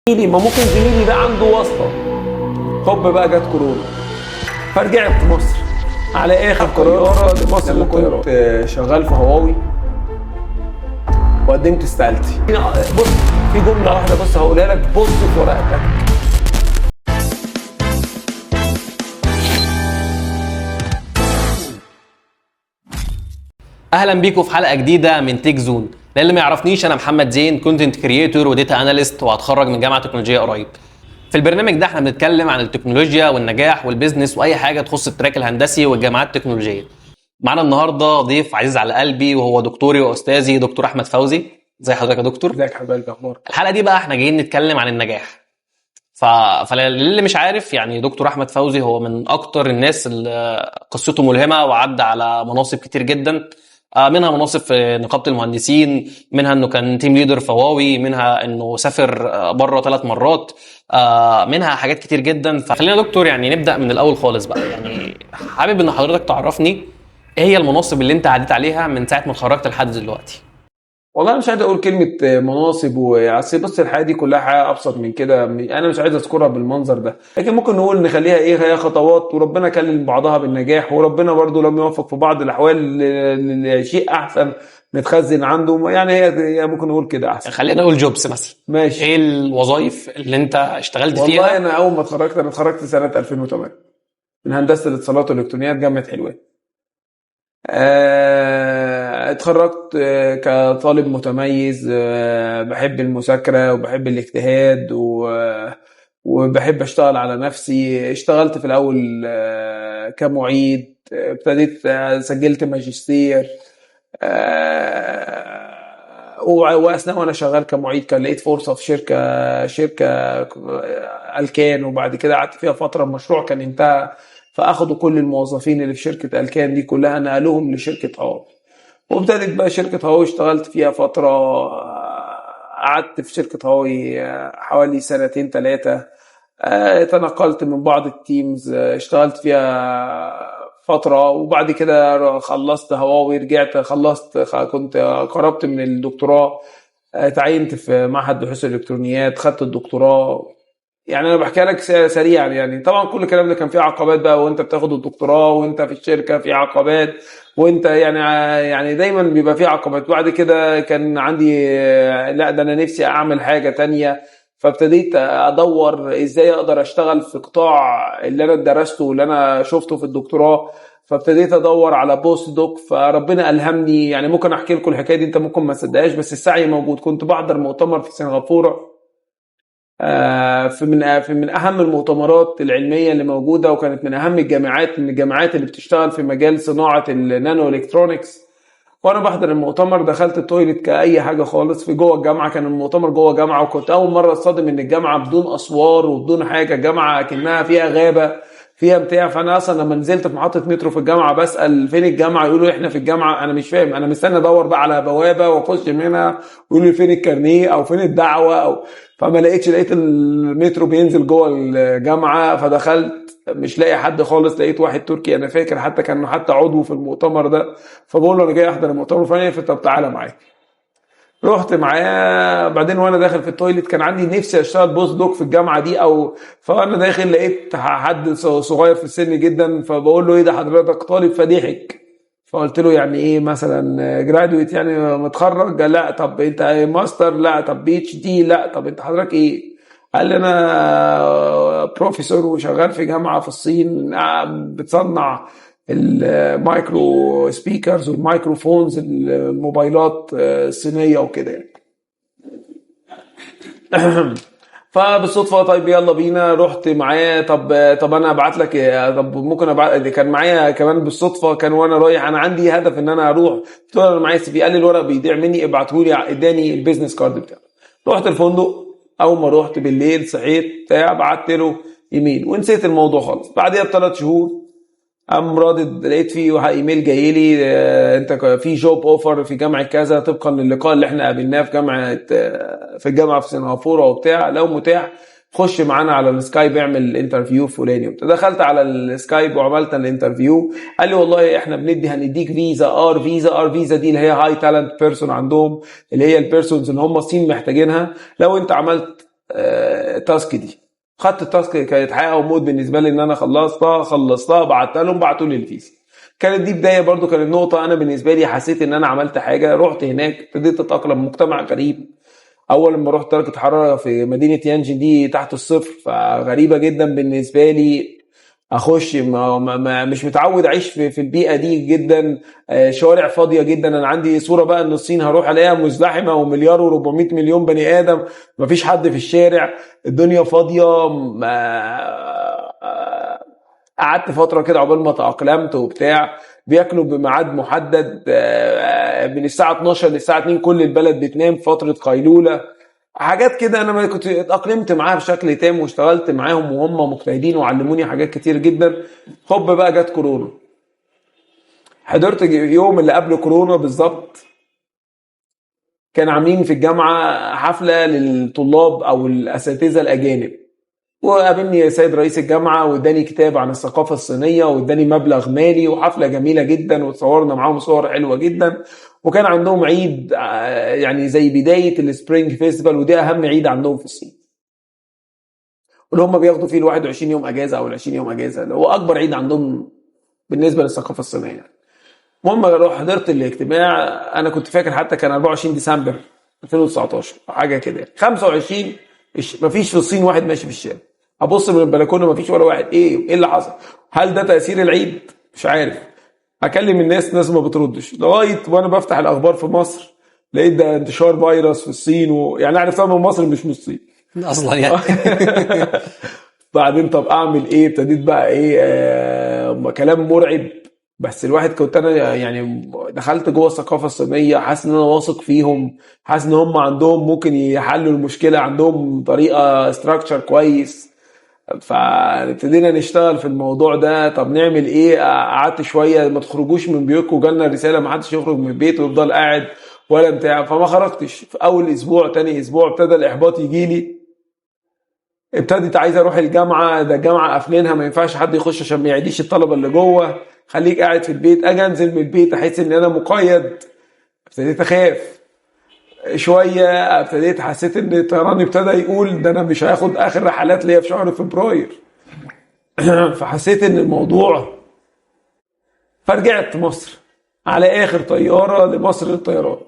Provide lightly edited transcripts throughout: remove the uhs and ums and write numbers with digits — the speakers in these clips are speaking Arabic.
ما ممكن زميلي ده عنده واسطه، هوب بقى جت كورونا فرجعت مصر على اخر طياره لمصر. لما كنت شغال في هواوي وقدمت استقالتي. بص في جمله واحده بس هقولها لك، بص في ورقتك. اهلا بيكم في حلقه جديده من تيك زون. للي ما يعرفنيش انا محمد زين، كونتنت كرييتور وديتا اناليست، وهتخرج من جامعه تكنولوجيه قريب. في البرنامج ده احنا بنتكلم عن التكنولوجيا والنجاح والبيزنس واي حاجه تخص التراك الهندسي والجامعات التكنولوجيه. معانا النهارده ضيف عزيز على قلبي وهو دكتوري واستاذي دكتور احمد فوزي. ازي حضرتك يا دكتور؟ ازيك يا حبايبي، اخبارك؟ الحلقه دي بقى احنا جايين نتكلم عن النجاح. فللي مش عارف، يعني دكتور احمد فوزي هو من اكتر الناس اللي قصته ملهمه وعدى على مناصب كتير جدا، منها مناصب في نقابه المهندسين، منها انه كان تيم ليدر في هواوي، منها انه سافر بره 3 مرات، منها حاجات كتير جدا. فخلينا دكتور يعني نبدا من الاول خالص بقى. يعني حابب ان حضرتك تعرفني ايه هي المناصب اللي انت عديت عليها من ساعه ما اتخرجت لحد دلوقتي. والله مش عايز اقول كلمه مناصب بص الحياه دي كلها حياه ابسط من كده، انا مش عايز اذكرها بالمنظر ده، لكن ممكن نقول نخليها ايه، هي خطوات وربنا كلم بعضها بالنجاح، وربنا برضو لم يوفق في بعض الاحوال لشيء احسن نتخزن عنده. يعني هي ممكن نقول كده احسن. خلينا نقول جوبس مثلا. ماشي. ايه الوظائف اللي انت اشتغلت والله فيها؟ والله انا اول ما اتخرجت سنه 2008 من هندسه الاتصالات والالكترونيات جامعه حلوان. اتخرجت كطالب متميز، بحب المذاكرة وبحب الاجتهاد وبحب اشتغل على نفسي. اشتغلت في الاول كمعيد، ابتديت سجلت ماجستير، واثناء وانا شغال كمعيد كان لقيت فرصة في شركة الكان، وبعد كده قعدت فيها فترة. المشروع كان انتهى، فاخدوا كل الموظفين اللي في شركة الكان دي كلها نقلوهم لشركة هواوي، وابتدت بقى شركة هواوي اشتغلت فيها فترة. قعدت في شركة هواوي حوالي 2-3 تنقلت من بعض التيمز، اشتغلت فيها فترة، وبعد كده خلصت هواوي، رجعت كنت قربت من الدكتوراه، تعينت في معهد بحوث الالكترونيات، خدت الدكتوراه. يعني انا بحكي لك سريعا، يعني طبعا كل الكلام ده كان فيه عقبات بقى، وانت بتاخد الدكتوراه وانت في الشركه في عقبات، وانت يعني دايما بيبقى فيه عقبات. بعد كده كان عندي لا ده انا نفسي اعمل حاجه تانية، فابتديت ادور ازاي اقدر اشتغل في قطاع اللي انا درسته واللي انا شفته في الدكتوراه. فابتديت ادور على بوست دوك، فربنا الهمني. يعني ممكن احكي لكم الحكايه دي، انت ممكن ما تصدقهاش بس السعي موجود. كنت بحضر مؤتمر في سنغافوره، في من اهم المؤتمرات العلميه اللي موجوده، وكانت من اهم الجامعات اللي بتشتغل في مجال صناعه النانو الكترونكس. وانا بحضر المؤتمر دخلت التويليت كاي حاجه خالص في جوه الجامعه، كان المؤتمر جوه جامعه، وكنت اول مره اتصدم ان الجامعه بدون اسوار وبدون حاجه، جامعه كأنها فيها غابه فيها بتاع. فانا اصلا لما نزلت في محطه مترو في الجامعه بسال فين الجامعه، يقولوا احنا في الجامعه. انا مش فاهم، انا مستني ادور بقى على بوابه واخش منها ويقولوا لي فين الكارنيه او فين الدعوه فما لقيت المترو بينزل جوه الجامعه، فدخلت مش لاقي حد خالص، لقيت واحد تركي انا فاكر حتى كان عضو في المؤتمر ده، فبقول له انا جاي احضر المؤتمر الفلاني، طب تعالى معايا. رحت معاه. بعدين وانا داخل في التويليت كان عندي نفسي اشتغل بوست دوك في الجامعه دي، فانا داخل لقيت حد صغير في السن جدا، فبقول له ايه ده حضرتك طالب؟ فضحك. فقلت له يعني ايه مثلا جرادويت يعني متخرج؟ لا. طب انت ماستر؟ لا. طب PhD؟ لا. طب انت حضرتك ايه؟ قال لي انا بروفيسور وشغال في جامعه في الصين بتصنع المايكرو سبيكرز والمايكروفونز الموبايلات الصينيه وكده يعني. فبالصدفه طيب يلا بينا، رحت معاه. طب انا ابعت لك، طب ممكن ابعت. كان معايا كمان بالصدفه، كان وانا رايح انا عندي هدف ان انا اروح، قلت له انا معايا CV. قال لي الورق بيضيع مني، ابعته لي. اداني البيزنس كارد بتاعه. رحت الفندق، اول ما رحت بالليل صحيت بعت له ايميل ونسيت الموضوع خالص. بعدها ب3 شهور قام رادد، لقيت فيه ايميل جاي لي، انت في جوب اوفر في جامعه كذا طبقا للقاء اللي احنا قابلناه في الجامعه في سنغافوره وبتاع، لو متاح خش معانا على السكايب اعمل انترفيو فلاني. دخلت على السكايب وعملت الانترفيو. قال لي والله احنا هنديك فيزا فيزا دي اللي هي هاي تالنت بيرسون عندهم، اللي هي البيرسونز اللي هم الصين محتاجينها. لو انت عملت التاسك دي. خدت التاسك، كانت حقيقه وموت بالنسبه لي ان انا خلصتها بعتها لهم، بعتوا لي الفيزا. كانت دي بدايه برضو، كانت نقطه انا بالنسبه لي حسيت ان انا عملت حاجه. رحت هناك ابتديت اتاقلم، مجتمع غريب. اول لما رحت درجه حراره في مدينه يانجين دي تحت الصفر، فغريبه جدا بالنسبه لي. اخش مش متعود اعيش في البيئه دي جدا. شوارع فاضيه جدا. انا عندي صوره بقى ان الصين هروح الاقيها مزدحمه ومليار و400 مليون بني ادم، مفيش حد في الشارع، الدنيا فاضيه. قعدت فتره كده عقبال ما تاقلمت وبتاع. بياكلوا بميعاد محدد، من الساعه 12 للساعه 2 كل البلد بتنام، فتره قيلوله. حاجات كده انا ما كنت اتاقلمت معاها بشكل تام واشتغلت معاهم وهم مجتهدين وعلموني حاجات كتير جدا. هوب بقى جت كورونا. حضرت يوم اللي قبل كورونا بالظبط، كان عاملين في الجامعه حفله للطلاب او الاساتذه الاجانب، وقابلني سيد رئيس الجامعه واداني كتاب عن الثقافه الصينيه واداني مبلغ مالي، وحفله جميله جدا وتصورنا معاهم صور حلوه جدا. وكان عندهم عيد يعني زي بدايه السبرينج فيستيفال، ودي اهم عيد عندهم في الصين، واللي هم بياخدوا فيه ال 21 يوم اجازه او ال 20 يوم اجازه، اللي هو اكبر عيد عندهم بالنسبه للثقافه الصينيه. المهم رحت حضرت الاجتماع. انا كنت فاكر حتى كان 24 ديسمبر 2019 او حاجه كده. 25 مفيش في الصين واحد ماشي في الشارع. ابص من البلكونه مفيش ولا واحد. ايه اللي حصل؟ هل ده تاثير العيد؟ مش عارف. اكلم الناس ما بتردش، لغايه وانا بفتح الاخبار في مصر لقيت ده انتشار فيروس في الصين. يعني عارف طبعا مصر مش من الصين اصلا يعني. بعدين طب اعمل ايه؟ ابتديت بقى ايه، كلام مرعب. بس الواحد كنت انا يعني دخلت جوه الثقافه الصينيه، حاسس ان انا واثق فيهم، حاسس ان هم عندهم ممكن يحلوا المشكله، عندهم طريقه استراكشر كويس. فابتدينا نشتغل في الموضوع ده. طب نعمل ايه؟ قعدت شويه، ما تخرجوش من بيوتكم، جالنا رساله ما حدش يخرج من البيت ويفضل قاعد ولا بتاع. فما خرجتش. في اول اسبوع تاني اسبوع ابتدى الاحباط يجيلي. ابتديت عايز اروح الجامعه، ده الجامعه قافلينها، ما ينفعش حد يخش عشان ما يعديش الطلبه اللي جوه، خليك قاعد في البيت. اجي انزل من البيت احس ان انا مقيد. ابتديت اخاف شويه. ابتديت حسيت ان الطيران ابتدى يقول ده انا مش هاخد اخر رحلات ليا في شهر فبراير. فحسيت ان الموضوع، فرجعت مصر على اخر طياره لمصر للطيران.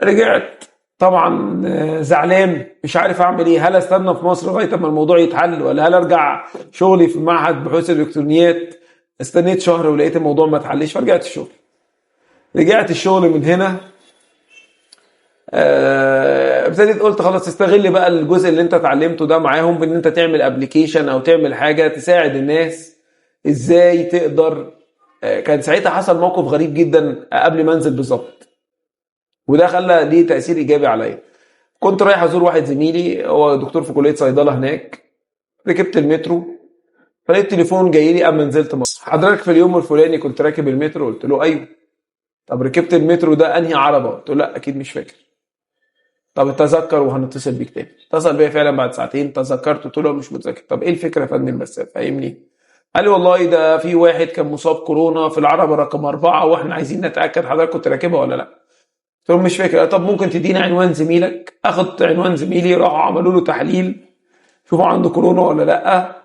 رجعت طبعا زعلان، مش عارف اعمل ايه. هل استنى في مصر لغايه اما الموضوع يتحل، ولا هل ارجع شغلي في معهد بحوث الالكترونيات؟ استنيت شهر ولقيت الموضوع ما اتحلش، فرجعت الشغل. رجعت الشغل من هنا. ابتديت قلت خلاص استغل بقى الجزء اللي انت اتعلمته ده معاهم، بان انت تعمل ابليكيشن او تعمل حاجه تساعد الناس ازاي تقدر. كان ساعتها حصل موقف غريب جدا قبل ما انزل بالظبط، وده خلى ليه تاثير ايجابي عليا. كنت رايح ازور واحد زميلي هو دكتور في كليه صيدله هناك. ركبت المترو، فلقيت تليفون جاي لي اما نزلت مصر: حضرتك في اليوم الفلاني كنت راكب المترو؟ قلت له ايوه. طب ركبت المترو ده انهي عربه؟ قلت له لا اكيد مش فاكر. طب تذكر وهنتصل بيك تاني. اتصل بيا فعلا بعد ساعتين، تذكرت. قلت له مش متذكر. طب ايه الفكره يا فندم بس فاهمني؟ قال لي والله ده في واحد كان مصاب كورونا في العربه رقم 4 واحنا عايزين نتاكد حضرتك كنت راكبها ولا لا. قلت له مش فاكر. طب ممكن تدينا عنوان زميلك؟ اخد عنوان زميلي، راحوا عملوا له تحليل شوفوا عنده كورونا ولا لا،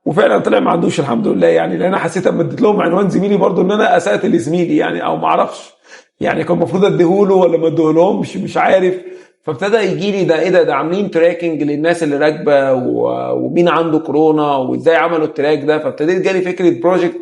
وفعلا طلع ما عندوش الحمد لله. يعني لان انا حسيت لما اديت لهم عنوان زميلي برضو ان انا اسأت لزميلي يعني، او ما اعرفش يعني كان المفروض اديهوله ولا ما اديهولهمش، مش عارف. فابتدى يجي لي ده ايه ده عاملين تراكنج للناس اللي راكبه ومين عنده كورونا وازاي عملوا التراك ده. فابتديت جالي فكره بروجكت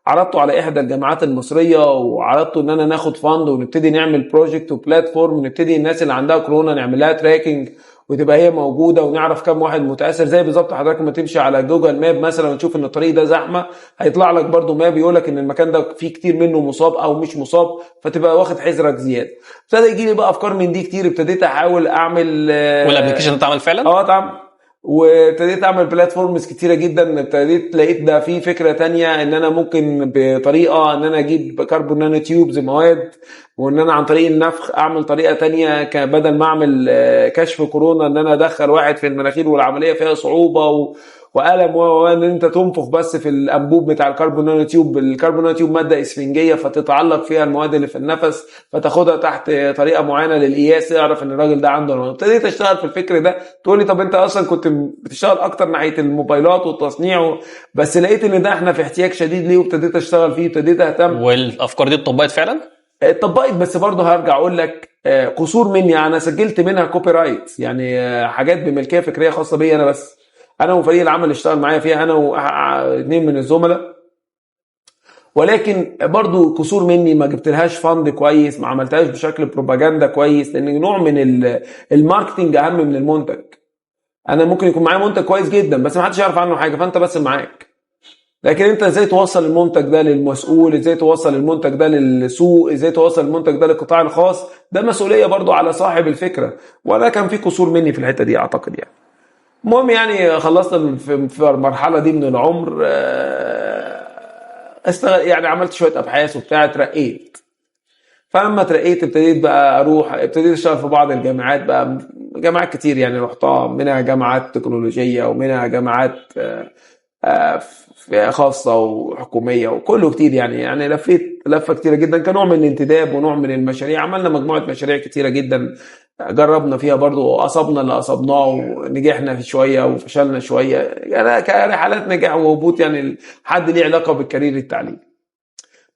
عرضته على احدى الجامعات المصريه، وعرضته ان انا ناخد فاند ونبتدي نعمل بروجكت وبلاتفورم، نبتدي الناس اللي عندها كورونا نعمل لها تراكنج وتبقى هي موجوده، ونعرف كم واحد متاثر. زي بالظبط حضرتك لما تمشي على جوجل ماب مثلا وتشوف ان الطريق ده زحمه، هيطلع لك برضو ماب يقول لك ان المكان ده فيه كتير منه مصاب او مش مصاب، فتبقى واخد حذرك زياده. ابتدى يجي لي بقى افكار من دي كتير. ابتديت احاول اعمل والابلكيشن اتعمل فعلا؟ اتعمل، وابتديت اعمل بلاتفورمز كتيره جدا. ابتديت لقيت ده في فكره تانية ان انا ممكن بطريقه ان انا اجيب كربون نانو تيوبز مواد، وان انا عن طريق النفخ اعمل طريقه تانية بدل ما اعمل كشف كورونا ان انا ادخل واحد في المناخير والعمليه فيها صعوبه والم ان انت تنفخ بس في الانبوب بتاع الكربون نانو تيوب. الكربون نانو تيوب ماده اسفنجيه فتتعلق فيها المواد اللي في النفس، فتاخدها تحت طريقه معينه للقياس يعرف ان الراجل ده عنده الموضوع. ابتديت اشتغل في الفكر ده. تقول لي طب انت اصلا كنت بتشتغل اكتر ناحيه الموبايلات والتصنيع بس لقيت ان ده احنا في احتياج شديد ليه، وابتديت اشتغل فيه، ابتديت اهتم. والافكار دي اتطبقت فعلا؟ اتطبقت، بس برضه هرجع اقول لك قصور مني. انا سجلت منها كوبي رايت، يعني حاجات بملكيه فكريه خاصه بي انا بس. انا وفريق العمل اللي اشتغل معايا فيها، انا واثنين من الزملاء، ولكن برضو قصور مني. ما جبتلهاش فند كويس، ما عملتهاش بشكل بروباجندا كويس، لان نوع من الماركتنج اهم من المنتج. انا ممكن يكون معايا منتج كويس جدا بس ما حدش يعرف عنه حاجه، فانت بس معاك. لكن انت ازاي توصل المنتج ده للمسؤول، ازاي توصل المنتج ده للسوق، ازاي توصل المنتج ده للقطاع الخاص، ده مسؤوليه برضو على صاحب الفكره. ولا كان في قصور مني في الحته دي اعتقد يعني. المهم يعني خلصت في المرحله دي من العمر. يعني عملت شويه ابحاث وبتاع، اترقيت. فلما اترقيت ابتديت بقى ابتديت اشتغل في بعض الجامعات بقى، جامعات كتير يعني رحتها، منها جامعات تكنولوجيه ومنها جامعات خاصه وحكوميه وكله كتير يعني لفيت لفه كتيره جدا كنوع من الانتداب ونوع من المشاريع. عملنا مجموعه مشاريع كتيره جدا، جربنا فيها برضو، اصبنا اللي اصبناه ونجحنا في شويه وفشلنا شويه يعني، كرحلات نجاح وهبوط يعني، حد ليه علاقه بالكارير التعليمي.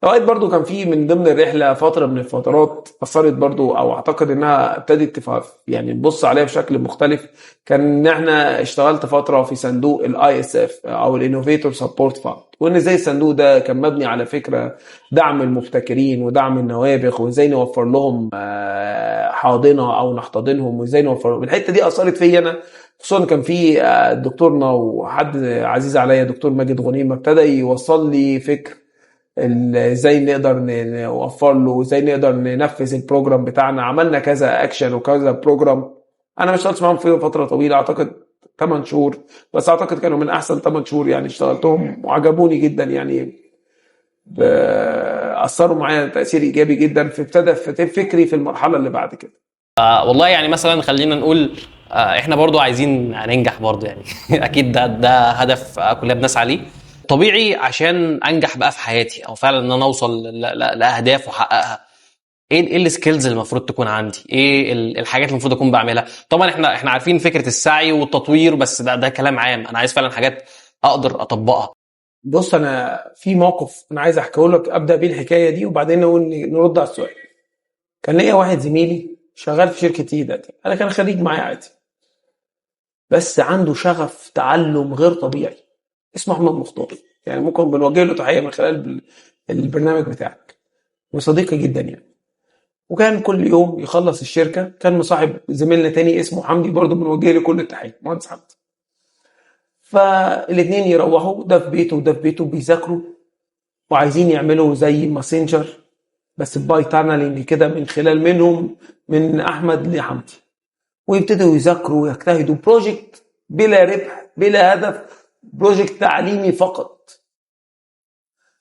لغايه برضو كان في من ضمن الرحله فتره من الفترات اثرت برضو، او اعتقد انها ابتدت يعني نبص عليها بشكل مختلف. كان ان احنا اشتغلت فتره في صندوق الاي اس اف او الانوفيتور سبورت فاند، وان ازاي الصندوق ده كان مبني على فكره دعم المبتكرين ودعم النوابغ، وازاي نوفر لهم حاضنه او نحتضنهم، وازاي نوفر لهم. الحته دي اثرت فيا انا خصوصا. كان في دكتورنا وحد عزيز عليا دكتور ماجد غنيمه ابتدى يوصل لي فكر ازاي نقدر نوفر له، وازاي نقدر ننفذ البروجرام بتاعنا. عملنا كذا اكشن وكذا بروجرام. انا ما اشتغلتش معاهم فيه فتره طويله، اعتقد 8 شهور بس، اعتقد كانوا من احسن 8 شهور يعني اشتغلتهم وعجبوني جدا يعني. اثروا معايا تاثير ايجابي جدا في ابتدى في فكري في المرحله اللي بعد كده. والله يعني مثلا خلينا نقول احنا برضو عايزين ننجح برضو يعني اكيد ده هدف كلنا بنسعى ليه طبيعي عشان انجح بقى في حياتي، او فعلا ان انا اوصل لاهداف واحققها. ايه السكيلز اللي المفروض تكون عندي؟ ايه الحاجات اللي المفروض اكون بعملها؟ طبعا احنا عارفين فكره السعي والتطوير، بس ده كلام عام. انا عايز فعلا حاجات اقدر اطبقها. بص، انا في موقف انا عايز احكيه لك، ابدا بيه الحكايه دي وبعدين نرد على السؤال. كان ليا واحد زميلي شغال في شركه ايدا، انا كان خريج معايا عادي، بس عنده شغف تعلم غير طبيعي. اسمه احمد مختار، يعني ممكن بنوجه له تحيه من خلال البرنامج بتاعك، وصديقي جدا يعني. وكان كل يوم يخلص الشركه، كان مصاحب زميلنا تاني اسمه حمدي، برضه بنوجه له كل التحيه، مهندس حمدي. فالاثنين يروحوا، ده في بيته وده في بيته، بيذاكروا وعايزين يعملوا زي ماسنجر بس باي تانلينج كده، من خلال منهم من احمد لحمدي، ويبتدوا يذاكروا ويجتهدوا. بروجكت بلا ربح بلا هدف، بروجكت تعليمي فقط.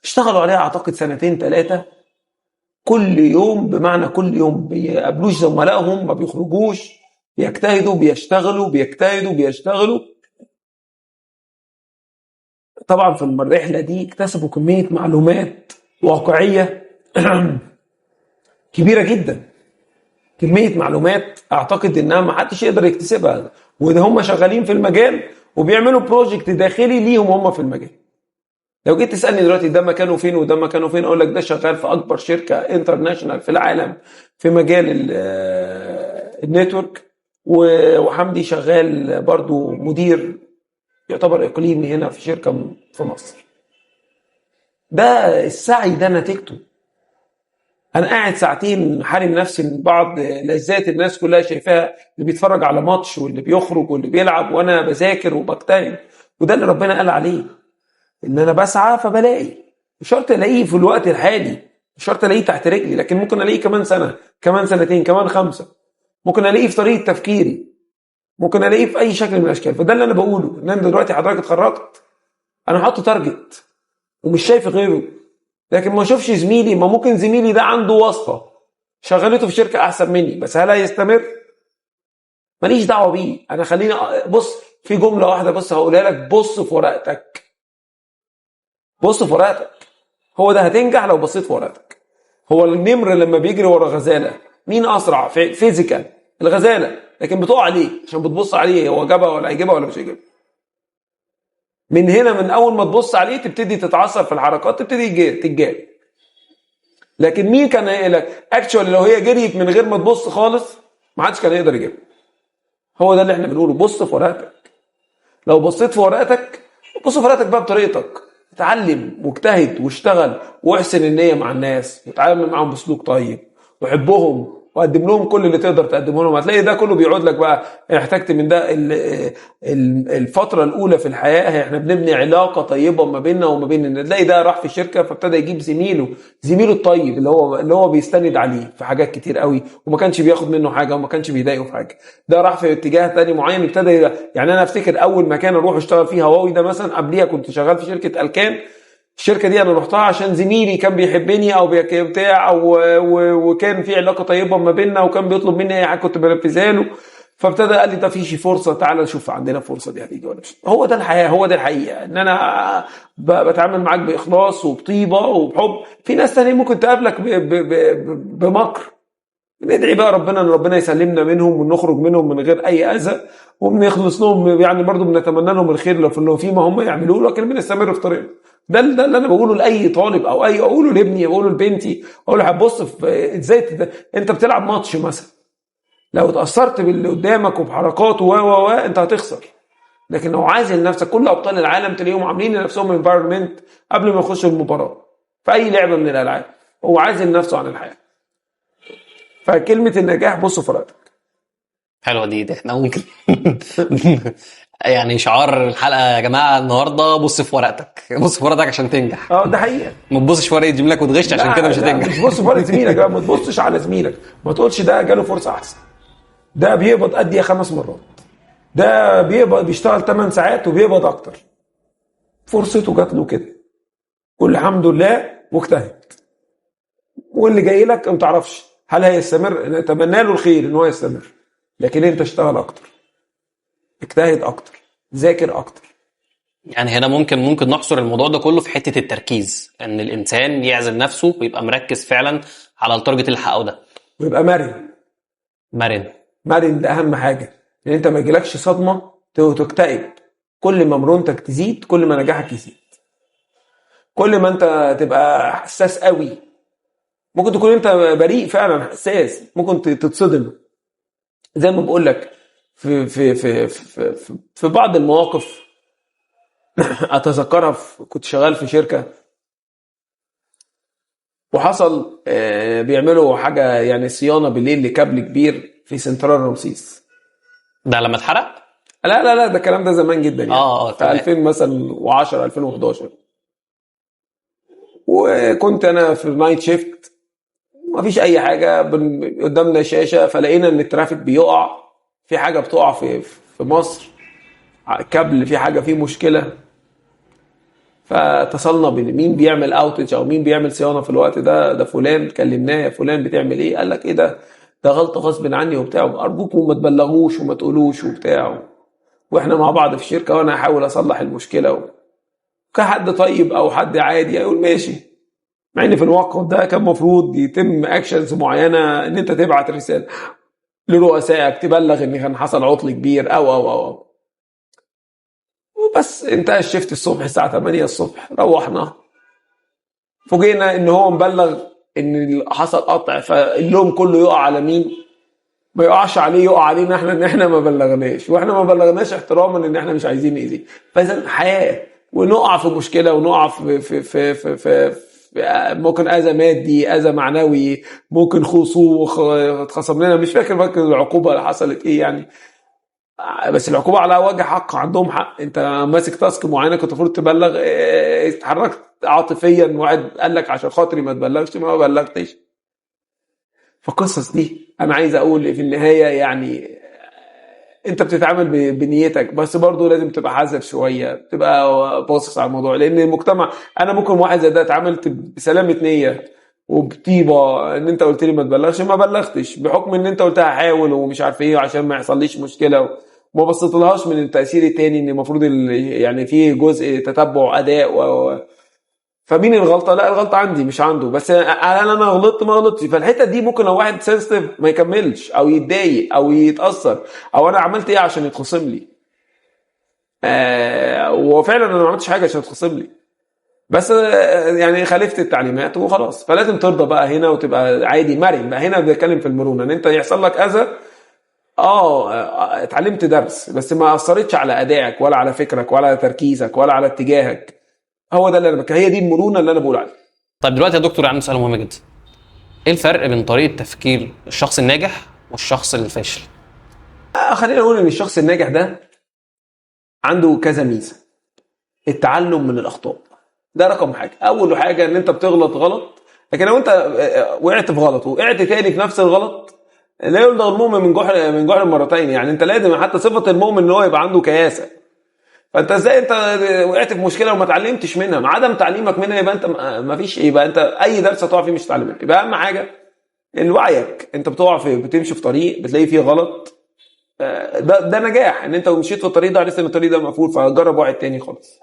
اشتغلوا عليها اعتقد 2-3 كل يوم، بمعنى كل يوم بيقابلوش زملائهم، ما بيخرجوش، بيجتهدوا بيشتغلوا بيجتهدوا بيشتغلوا. طبعا في الرحله دي اكتسبوا كميه معلومات واقعيه كبيره جدا، كميه معلومات اعتقد انها ما حدش يقدر يكتسبها، وده هم شغالين في المجال وبيعملوا بروجكت داخلي ليهم هم في المجال. لو جيت تسالني دلوقتي ده مكانه فين وده مكانه فين، اقول لك ده شغال في اكبر شركه انترناشونال في العالم في مجال النتورك، وحمدي شغال برضو مدير يعتبر اقليمي هنا في شركه في مصر. ده السعي ده نتيجته. انا قاعد ساعتين حارم نفسي من بعض لذات الناس كلها شايفاها، اللي بيتفرج على ماتش واللي بيخرج واللي بيلعب، وانا بذاكر وبجتهد. وده اللي ربنا قال عليه، ان انا بسعى فبلاقي. مش شرط الاقيه في الوقت الحالي، مش شرط الاقيه تحت رجلي، لكن ممكن الاقيه كمان سنه، كمان سنتين، كمان 5. ممكن الاقيه في طريقه تفكيري، ممكن الاقيه في اي شكل من الاشكال. فده اللي انا بقوله، ان انا دلوقتي حضرتك اتخرجت، انا حاطط تارجت ومش شايف غيره. لكن ما اشوفش زميلي، ما ممكن زميلي ده عنده واسطه شغلته في شركه احسن مني، بس هل هيستمر؟ ماليش دعوه بيه. انا خليني بص، في جمله واحده بس هقولها لك، بص في ورقتك. بص في ورقتك، هو ده هتنجح لو بصيت في ورقتك. هو النمر لما بيجري ورا غزاله مين اسرع في فيزيكال؟ الغزاله، لكن بتقع عليه عشان بتبص عليه هو جابها ولا هيجيبها ولا مش هيجيبها. من هنا من اول ما تبص عليه تبتدي تتعثر في الحركات، تبتدي تتجاري. لكن مين كان هيقلك اكشوالي لو هي جريت من غير ما تبص خالص ما حدش كان يقدر يجيبها. هو ده اللي احنا بنقوله، بص في ورقتك. لو بصيت في ورقتك، بص في ورقتك بقى بطريقتك، اتعلم واجتهد واشتغل واحسن النية مع الناس وتعامل معهم بسلوك طيب وحبهم وقدم لهم كل اللي تقدر تقدمه لهم. هتلاقي ده كله بيعود لك بقى. احتجت من ده الفترة الأولى في الحياة احنا بنبني علاقة طيبة ما بيننا وما بين، تلاقي ده راح في شركة فابتدى يجيب زميله الطيب اللي هو بيستند عليه في حاجات كتير قوي وما كانش بياخد منه حاجة وما كانش بيضايقه في حاجة. ده راح في اتجاه تاني معين ابتدى يعني انا افتكر اول مكان اروح اشتغل فيه هواوي ده مثلا، قبليها كنت شغال في شركة الكان. الشركة دي أنا رحتها عشان زميلي كان بيحبني أو بتاع وكان في علاقة طيبة ما بيننا وكان بيطلب مني أي حاجة كنت بنفذها له. فابتدى قال لي ده فيش فرصة، تعالى نشوف عندنا فرصة دي هتيجي ولا مش. هو ده الحياة، هو ده الحقيقة، إن أنا بتعامل معاك بإخلاص وبطيبة وبحب. في ناس تانية ممكن تقابلك بمكر. ندعي بقى ربنا ان ربنا يسلمنا منهم ونخرج منهم من غير اي اذى وبنخلص لهم، يعني برضو بنتمنى لهم الخير لو فيما هم يعملوه، لكن بنستمر في طريقنا. ده اللي انا بقوله لاي طالب او اقوله لابني، اقوله لبنتي، اقول له هتبص في ازاي انت بتلعب ماتش مثلا، لو اتاثرت باللي قدامك وبحركاته و انت هتخسر. لكن لو عازل نفسك، كل ابطال العالم تلاقيهم عاملين لنفسهم انفايرمنت قبل ما يخشوا المباراه في اي لعبه من الالعاب، هو عازل نفسه عن الحياه. فكلمة النجاح بصوا في ورقتك. حلوة دي احنا ممكن يعني شعار الحلقة يا جماعة النهاردة، بص في ورقتك، بص في ورقتك عشان تنجح. ده حقيقة. ما تبصش في ورقة زميلك وتغش عشان كده مش هتنجح. مش بص في ورقة زميلك بقى، ما تبصش على زميلك، ما تقولش ده جاله فرصة أحسن، ده بيقبض قد 5 مرات، ده بيشتغل 8 ساعات وبيقبض أكتر، فرصته جات له كده، قول الحمد لله واجتهد. واللي جاي لك ما تعرفش هل هيستمر، نتمنى له الخير ان هو يستمر، لكن انت اشتغل اكتر، اجتهد اكتر، ذاكر اكتر. يعني هنا ممكن نحصر الموضوع ده كله في حتة التركيز، ان الانسان يعزل نفسه ويبقى مركز فعلا على التارجت اللي حققه ده، ويبقى مرن ده اهم حاجة، لان انت ما يجيلكش صدمة تكتئب. كل ما مرونتك تزيد كل ما نجاحك يزيد. كل ما انت تبقى حساس قوي، ممكن تكون انت بريء فعلا حساس، ممكن تتصدم. زي ما بقول لك في بعض المواقف اتذكرها، كنت شغال في شركة وحصل بيعملوا حاجة يعني صيانة بالليل لكابل كبير في سنترال رمسيس. ده لما اتحرق؟ لا ده الكلام ده زمان جدا يعني في 2000 مثلا و10 2011. وكنت انا في النايت شيفت، ما فيش اي حاجه، قدامنا شاشه، فلقينا ان الترافيك بيقع، في حاجه بتقع في مصر، كابل في حاجه فيه مشكله. فاتصلنا بمين بيعمل اوتج او مين بيعمل صيانه في الوقت ده فلان. كلمناه، يا فلان بتعمل ايه؟ قال لك ايه ده غلطه غصب عني وبتاع، ارجوكم ما تبلغوش وما تقولوش وبتاع، واحنا مع بعض في الشركه وانا هحاول اصلح المشكله. كحد طيب او حد عادي يقول ماشي، مع ان في الواقع ده كان مفروض يتم اكشنز معينه، ان انت تبعت رساله لرؤسائك تبلغ ان كان حصل عطل كبير او وبس. انتهى الشفت الصبح الساعه 8 الصبح، روحنا فوجئنا ان هو مبلغ ان حصل قطع، فاللوم كله يقع على مين؟ ما يقعش عليه، يقع علينا احنا ان احنا ما بلغناش، واحنا ما بلغناش احتراما ان احنا مش عايزين نأذيه. فاذا حياه، ونقع في مشكله ونقع في ممكن اذى مادي، اذى معنوي، ممكن اتخصم لنا، مش فاكر العقوبه اللي حصلت ايه يعني، بس العقوبه على وجه حق، عندهم حق. انت ماسك تاسك معينه كنت المفروض تبلغ، اتحركت عاطفيا، واحد قال لك عشان خاطري ما تبلغش، ما بلغتش. فالقصص دي انا عايز اقول في النهايه يعني انت بتتعامل بنيتك، بس برضو لازم تبقى حذر شويه، تبقى باصص على الموضوع، لان المجتمع، انا ممكن واحد زي ده اتعاملت بسلامه نيه وبطيبه، ان انت قلت لي ما تبلغش، ما بلغتش بحكم ان انت قلت هحاول ومش عارف ايه عشان ما يحصليش مشكله وما بصيتلهاش من التاثير التاني ان المفروض يعني في جزء تتبع اداء فمين الغلطه؟ لا الغلطه عندي مش عنده. بس انا غلطت ما غلطتش. فالحته دي ممكن لو واحد سنسيتيف ما يكملش او يتضايق او يتاثر او انا عملت ايه عشان يتخصم لي. وفعلا انا ما عملتش حاجه عشان يتخصم لي، بس يعني خالفت التعليمات وخلاص. فلازم ترضى بقى هنا وتبقى عادي مرن بقى. هنا بنتكلم في المرونه، ان انت يحصل لك اذى اتعلمت درس بس ما اثرتش على ادائك ولا على فكرك ولا على تركيزك ولا على اتجاهك. هو ده اللي انا هي دي المرونه اللي انا بقول عليها. طيب دلوقتي يا دكتور عندي سؤال مهم جدا. ايه الفرق بين طريقه تفكير الشخص الناجح والشخص الفاشل؟ خلينا نقول ان الشخص الناجح ده عنده كذا ميزه. التعلم من الاخطاء ده رقم حاجه. اول حاجه ان انت بتغلط غلط، لكن لو انت وقعت في غلط وقعت تاني في نفس الغلط لا يلدغ المؤمن من جحر مرتين. يعني انت لازم حتى صفه المؤمن ان هو يبقى عنده كياسه. فانت ازاي انت وقعت في مشكله وما اتعلمتش منها؟ مع عدم تعليمك منها يبقى انت ما فيش، يبقى انت اي درس هتقع فيه مش هتتعلم. يبقى اهم حاجه وعيك. انت بتقع في بتمشي في طريق بتلاقي فيه غلط، ده نجاح. ان انت مشيت في الطريق ده عرفت ان الطريق ده مقفول فجرب واحد تاني خالص.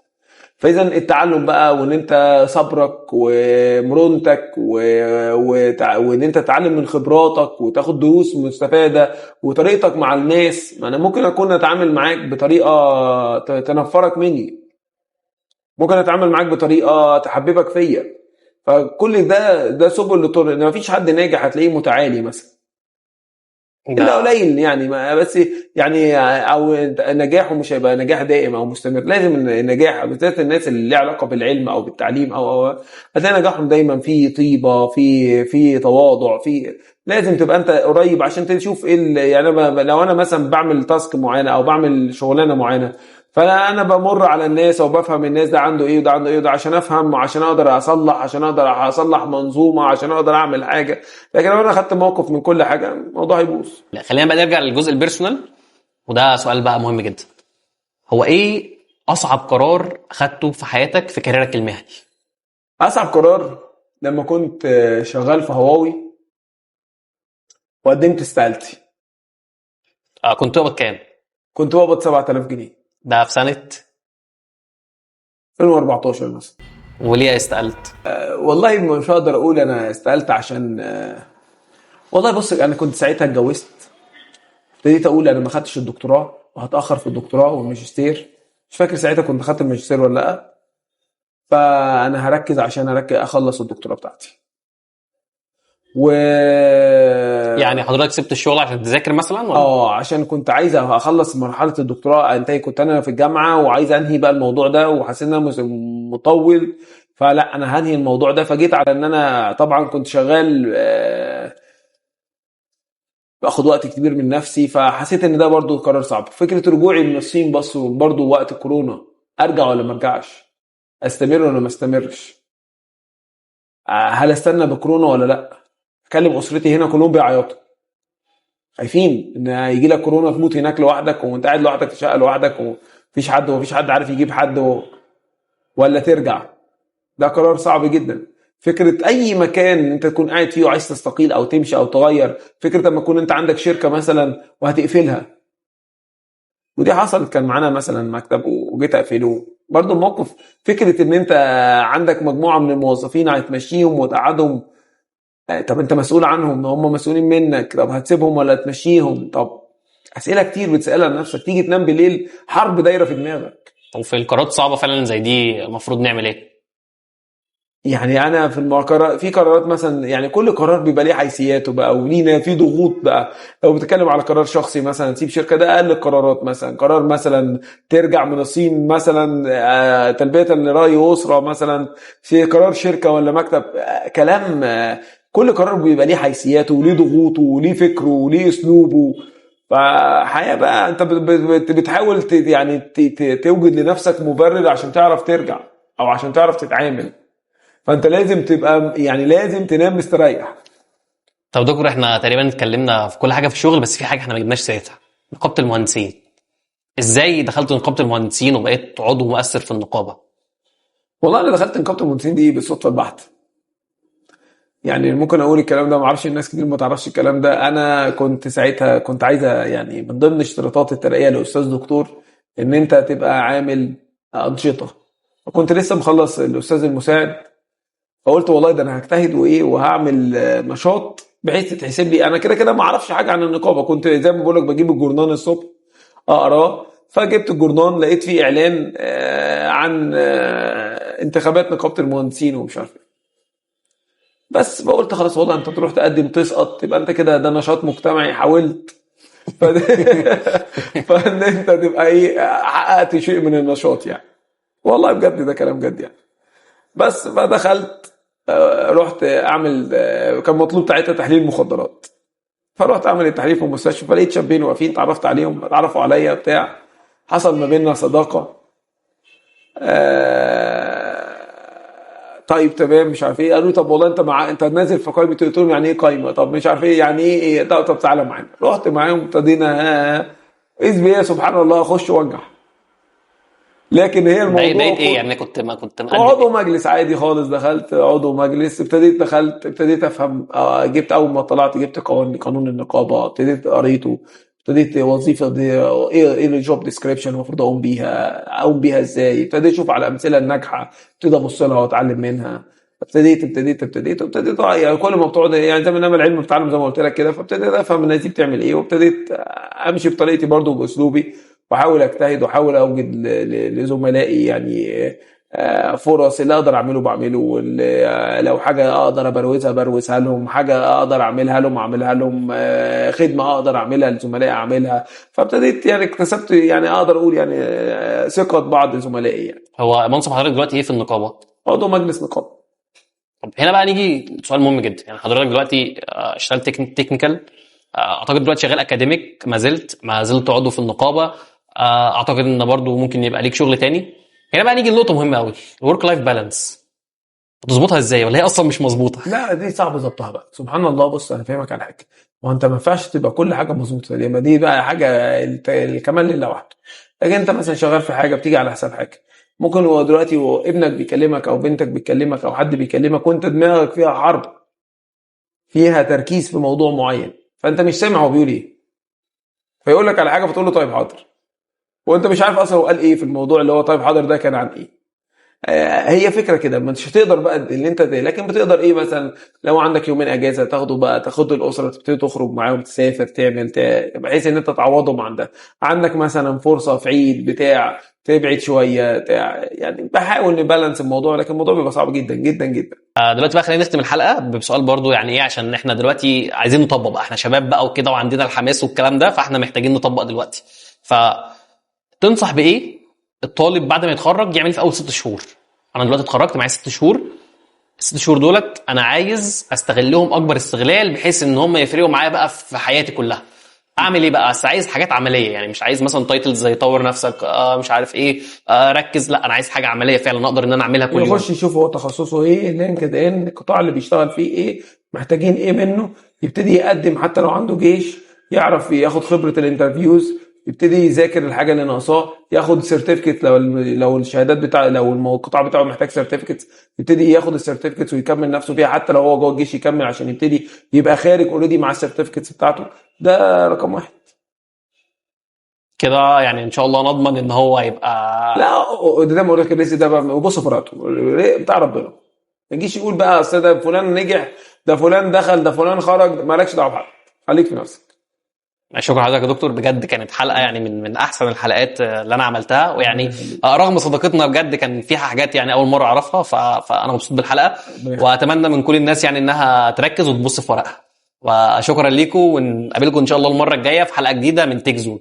فاذا التعلم بقى وان انت صبرك ومرونتك وان انت تتعلم من خبراتك وتاخد دروس مستفاده وطريقتك مع الناس. ما انا ممكن اكون اتعامل معاك بطريقه تنفرك مني، ممكن اتعامل معاك بطريقه تحببك فيا. فكل ده سبل لطرق. ان مفيش حد ناجح هتلاقيه متعالي مثلا الا قليل يعني. بس يعني او نجاحه مش هيبقى نجاح دائم او مستمر. لازم النجاح بالذات الناس اللي ليها علاقه بالعلم او بالتعليم او هتلاقي نجاحهم دايما في طيبه، في تواضع، لازم تبقى انت قريب عشان تشوف ايه. يعني لو انا مثلا بعمل تاسك معينه او بعمل شغلانه معينه فانا بمر على الناس او بفهم الناس ده عنده ايه وده عنده ايه وده عشان افهم وعشان اقدر اصلح، عشان اقدر اصلح منظومه، عشان اقدر اعمل حاجه. لكن لو انا خدت موقف من كل حاجه الموضوع هيبوظ. لا خلينا بقى نرجع للجزء البيرسونال، وده سؤال بقى مهم جدا. هو ايه اصعب قرار اخدته في حياتك في كاريرك المهني؟ اصعب قرار لما كنت شغال في هواوي وقدمت استقالتي. كنت قبض كام؟ كنت بقبض 7000 جنيه. ده في سنه 2014 مثلا. وليه استقلت؟ والله مش هقدر اقول انا استقالت عشان والله بص انا كنت ساعتها اتجوزت. ابتديت اقول انا ما خدتش الدكتوراه وهتاخر في الدكتوراه والماجستير. مش فاكر ساعتها كنت خدت الماجستير ولا لا. فانا هركز عشان اخلص الدكتوراه بتاعتي. يعني حضرتك سبت الشغل عشان تذاكر مثلا ولا؟ عشان كنت عايز اخلص مرحله الدكتوراه. انتهي، كنت انا في الجامعه وعايز انهي بقى الموضوع ده وحسيت ان انا مطول. فلا انا هنهي الموضوع ده. فجيت على ان انا طبعا كنت شغال باخد وقت كبير من نفسي. فحسيت ان ده برضو قرار صعب. فكره رجوعي من الصين بس برضو وقت كورونا، ارجع ولا ما ارجعش؟ استمر ولا ما استمرش؟ هل استنى بكورونا ولا لا؟ اكلم اسرتي هنا كلهم بيعيطوا خايفين ان يجي لك كورونا تموت هناك لوحدك وانت قاعد لوحدك في شقه لوحدك ومفيش حد عارف يجيب حد ولا ترجع. ده قرار صعب جدا. فكره اي مكان انت تكون قاعد فيه وعايز تستقيل او تمشي او تغير. فكره لما تكون انت عندك شركه مثلا وهتقفلها، ودي حصلت. كان معانا مثلا مكتب وجيت اقفله برضو الموقف. فكره ان انت عندك مجموعه من الموظفين هتمشيهم وتقعدهم. طب انت مسؤول عنهم، هم مسؤولين منك. طب هتسيبهم ولا تمشيهم؟ طب اسئله كتير بتسالها لنفسك. تيجي تنام بالليل حرب دايره في دماغك. وفي القرارات صعبه فعلا زي دي المفروض نعمل ايه؟ يعني انا في قرارات مثلا، يعني كل قرار بيبقى ليه حيثياته بقى ولينا في ضغوط بقى. لو بتتكلم على قرار شخصي مثلا تسيب شركه، ده اقل القرارات. مثلا قرار مثلا ترجع من الصين مثلا تلبيه لراي اسره مثلا. في قرار شركه ولا مكتب كلام. كل قرار بيبقى ليه حيثياته وليه ضغوطه وليه فكره وليه اسلوبه. فحقيقة بقى انت بتحاول يعني توجد لنفسك مبرر عشان تعرف ترجع او عشان تعرف تتعامل. فانت لازم تبقى يعني لازم تنام مستريح. طب دكتور احنا تقريبا اتكلمنا في كل حاجه في الشغل، بس في حاجه احنا ما جبناش سيرتها، نقابه المهندسين. ازاي دخلت نقابه المهندسين وبقيت عضو مؤثر في النقابه؟ والله انا دخلت نقابه المهندسين دي بالصدفه البحته. يعني ممكن اقول الكلام ده، ما اعرفش الناس كتير ما تعرفش الكلام ده. انا كنت ساعتها كنت عايزه يعني من ضمن اشتراطات الترقيه لاستاذ دكتور ان انت تبقى عامل انشطه. وكنت لسه مخلص الاستاذ المساعد، فقلت والله ده انا هجتهد وايه وهعمل نشاط بحيث تتحسب لي. انا كده كده ما اعرفش حاجه عن النقابه، كنت زي ما بقول لك بجيب الجورنان الصبح اقراه. فجبت الجورنان لقيت فيه اعلان عن انتخابات نقابه المهندسين ومش عارف إيه. بس فقلت خلاص والله انت تروح تقدم تسقط تبقى انت كده، ده نشاط مجتمعي حاولت. فان انت تبقى ايه حققت شيء من النشاط يعني. والله بجد ده كلام جد يعني. بس فدخلت رحت اعمل كان مطلوب ساعتها تحليل مخدرات. فرحت اعمل التحليل في المستشفى، فلقيت شابين واقفين، اتعرفت عليهم، اتعرفوا عليا بتاع، حصل ما بيننا صداقه. طيب تمام مش عارف ايه. قالوا لي طب والله انت نازل في قائمه. قلت لهم يعني ايه قائمه؟ طب مش عارف ايه يعني ايه. طب تعالى معانا. رحت معاهم ابتدينا اذ بيه سبحان الله اخش وانجح. لكن هي الموضوع بقيت ايه يعني؟ كنت مقدم عضو ايه؟ مجلس عادي خالص. دخلت عضو مجلس، ابتديت افهم. جبت اول ما طلعت جبت قانون النقابه، ابتديت قريته، ابتديت وظيفه دي ايه الجوب ديسكريبشن المفروض اقوم بيها ازاي. ابتديت اشوف على الامثله الناجحه، ابتديت ابص لها واتعلم منها. ابتديت يعني كل ما بتقعد يعني زي ما نعمل العلم بتتعلم زي ما قلت لك كده. فابتديت افهم الناس دي بتعمل ايه، وابتديت امشي بطريقتي برضو باسلوبي، واحاول اجتهد واحاول اوجد لزملائي يعني فرص. اللي اقدر اعمله بعمله، لو حاجه اقدر بروزها لهم، حاجه اقدر اعملها لهم، خدمه اقدر اعملها لزملائي اعملها. فابتديت يعني اكتسبت يعني اقدر اقول يعني ثقه بعض زملائي يعني. هو منصب حضرتك دلوقتي ايه في النقابه؟ عضو مجلس نقابه. طب هنا بقى نيجي سؤال مهم جدا. يعني حضرتك دلوقتي اشتغلت تكنيكال، اعتقد دلوقتي شغال اكاديميك، ما زلت عضو في النقابه، اعتقد ان برضو ممكن يبقى ليك شغل تاني. هنا بقى نيجي لنقطه مهمه قوي، الورك لايف بالانس. بتظبطها ازاي ولا هي اصلا مش مظبوطه؟ لا دي صعب ظبطها بقى سبحان الله. بص انا فاهمك على حاجه، وانت ما ينفعش تبقى كل حاجه مظبوطه. ما دي بقى حاجه الكمال لله وحده. لكن انت مثلا شغال في حاجه بتيجي على حساب حاجه. ممكن هو دلوقتي ابنك بيكلمك او بنتك بيكلمك او حد بيكلمك وانت دماغك فيها حرب، فيها تركيز في موضوع معين، فانت مش سامع هو بيقول ايه. فيقول لك على حاجه فتقول له طيب حاضر، وانت مش عارف اصلا هو قال ايه في الموضوع اللي هو طيب حاضر ده كان عن ايه. هي فكره كده. ما انتش هتقدر بقى اللي انت ده، لكن بتقدر ايه مثلا لو عندك يومين اجازه تاخد الاسره تبتدي تخرج معاهم، تسافر بحيث ان انت تعوضهم عن ده. عندك مثلا فرصه في عيد بتاع تبعد شويه يعني بحاول نبالانس الموضوع، لكن الموضوع بيبقى صعب جدا جدا جدا. دلوقتي بقى خلينا نختم الحلقه بسؤال برضو، يعني ايه، عشان احنا دلوقتي عايزين نطبق بقى، احنا شباب بقى وكده وعندنا الحماس والكلام ده، فاحنا محتاجين نطبق دلوقتي. فتنصح بايه الطالب بعد ما يتخرج يعمل في اول 6 شهور؟ انا دلوقتي اتخرجت معايا 6 شهور، ال6 شهور دولت انا عايز استغلهم اكبر استغلال بحيث ان هم يفرقوا معايا بقى في حياتي كلها. اعمل ايه بقى؟ بس عايز حاجات عمليه، يعني مش عايز مثلا تايتلز زي طور نفسك مش عارف ايه ركز، لا انا عايز حاجه عمليه فعلا اقدر ان انا اعملها كل يوم. يخش يشوف هو تخصصه ايه، لينكد ان القطاع اللي بيشتغل فيه ايه، محتاجين ايه منه، يبتدي يقدم حتى لو عنده جيش، يعرف ياخد خبره الانترفيوز، يبتدي يذاكر الحاجه اللي ناقصاه، ياخد سيرتيفيكت لو الشهادات لو القطاع بتاعه محتاج سيرتيفيكت، يبتدي ياخد السيرتيفيكتس ويكمل نفسه فيها. حتى لو هو جوه الجيش يكمل عشان يبتدي يبقى خارج اوريدي مع السيرتيفيكتس بتاعته. ده رقم 1 كده يعني ان شاء الله نضمن ان هو يبقى. لا ده ما اقول لك الرزق ده بقى وبص فراته بتاع ربنا. ما يجيش يقول بقى اصل ده فلان نجح، ده فلان دخل، ده فلان خرج. مالكش دعوه بحد، خليك في نفسك. شكرا لحضرتك يا دكتور، بجد كانت حلقه يعني من احسن الحلقات اللي انا عملتها، ويعني رغم صداقتنا بجد كان فيها حاجات يعني اول مره اعرفها، فانا مبسوط بالحلقه، واتمنى من كل الناس يعني انها تركز وتبص في ورقها. وشكرا ليكم، ونقابلكم ان شاء الله المره الجايه في حلقه جديده من تيك زون.